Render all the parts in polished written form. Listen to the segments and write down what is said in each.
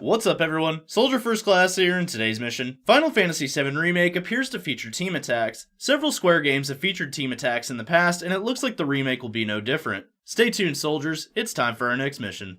What's up everyone, Soldier First Class here. In today's mission, Final Fantasy VII Remake appears to feature team attacks. Several Square games have featured team attacks in the past, and it looks like the remake will be no different. Stay tuned soldiers, it's time for our next mission.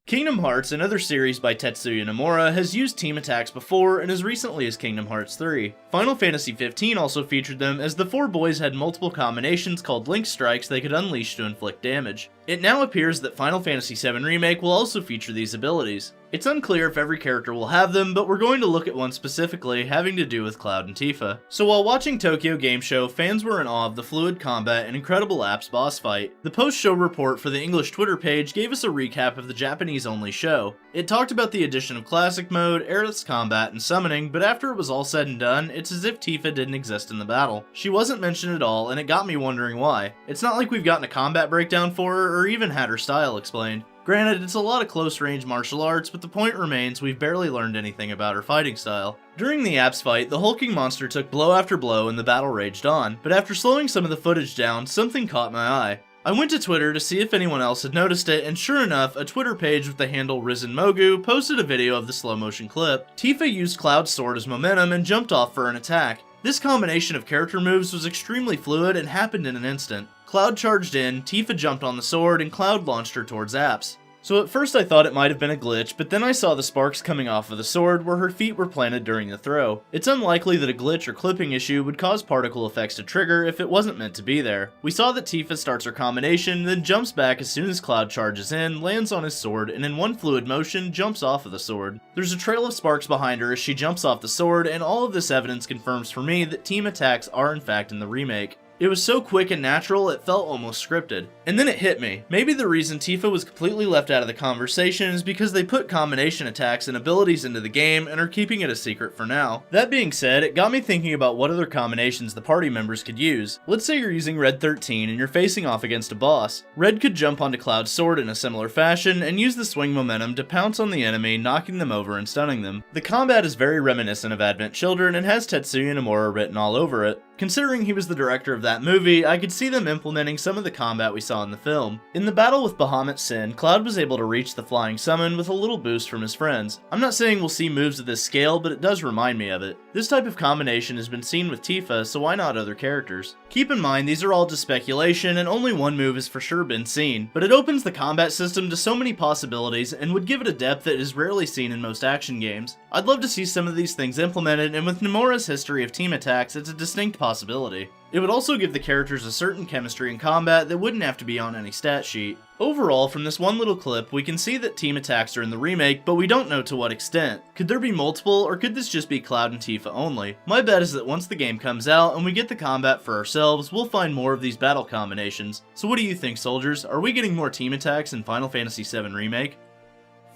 Kingdom Hearts, another series by Tetsuya Nomura, has used team attacks before and as recently as Kingdom Hearts 3. Final Fantasy XV also featured them, as the four boys had multiple combinations called Link Strikes they could unleash to inflict damage. It now appears that Final Fantasy VII Remake will also feature these abilities. It's unclear if every character will have them, but we're going to look at one specifically, having to do with Cloud and Tifa. So while watching Tokyo Game Show, fans were in awe of the fluid combat and incredible apps boss fight. The post-show report for the English Twitter page gave us a recap of the Japanese-only show. It talked about the addition of Classic Mode, airless combat, and summoning, but after it was all said and done, it's as if Tifa didn't exist in the battle. She wasn't mentioned at all, and it got me wondering why. It's not like we've gotten a combat breakdown for her, or even had her style explained. Granted, it's a lot of close-range martial arts, but the point remains we've barely learned anything about her fighting style. During the apps fight, the hulking monster took blow after blow and the battle raged on, but after slowing some of the footage down, something caught my eye. I went to Twitter to see if anyone else had noticed it, and sure enough, a Twitter page with the handle Risen Mogu posted a video of the slow-motion clip. Tifa used Cloud's sword as momentum and jumped off for an attack. This combination of character moves was extremely fluid and happened in an instant. Cloud charged in, Tifa jumped on the sword, and Cloud launched her towards apps. So at first I thought it might have been a glitch, but then I saw the sparks coming off of the sword where her feet were planted during the throw. It's unlikely that a glitch or clipping issue would cause particle effects to trigger if it wasn't meant to be there. We saw that Tifa starts her combination, then jumps back as soon as Cloud charges in, lands on his sword, and in one fluid motion, jumps off of the sword. There's a trail of sparks behind her as she jumps off the sword, and all of this evidence confirms for me that team attacks are in fact in the remake. It was so quick and natural, it felt almost scripted. And then it hit me. Maybe the reason Tifa was completely left out of the conversation is because they put combination attacks and abilities into the game and are keeping it a secret for now. That being said, it got me thinking about what other combinations the party members could use. Let's say you're using Red 13 and you're facing off against a boss. Red could jump onto Cloud's sword in a similar fashion and use the swing momentum to pounce on the enemy, knocking them over and stunning them. The combat is very reminiscent of Advent Children and has Tetsuya Nomura written all over it. Considering he was the director of that movie, I could see them implementing some of the combat we saw in the film. In the battle with Bahamut Sin, Cloud was able to reach the flying summon with a little boost from his friends. I'm not saying we'll see moves of this scale, but it does remind me of it. This type of combination has been seen with Tifa, so why not other characters? Keep in mind, these are all just speculation, and only one move has for sure been seen, but it opens the combat system to so many possibilities and would give it a depth that is rarely seen in most action games. I'd love to see some of these things implemented, and with Nomura's history of team attacks, it's a distinct possibility. It would also give the characters a certain chemistry in combat that wouldn't have to be on any stat sheet. Overall, from this one little clip, we can see that team attacks are in the remake, but we don't know to what extent. Could there be multiple, or could this just be Cloud and Tifa only? My bet is that once the game comes out and we get the combat for ourselves, we'll find more of these battle combinations. So what do you think, soldiers? Are we getting more team attacks in Final Fantasy VII Remake?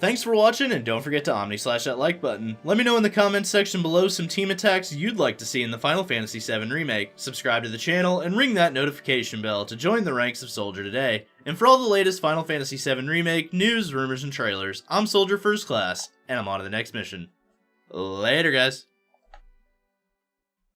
Thanks for watching, and don't forget to omni-slash that like button. Let me know in the comments section below some team attacks you'd like to see in the Final Fantasy VII Remake. Subscribe to the channel, and ring that notification bell to join the ranks of Soldier today. And for all the latest Final Fantasy VII Remake news, rumors, and trailers, I'm Soldier First Class, and I'm on to the next mission. Later, guys.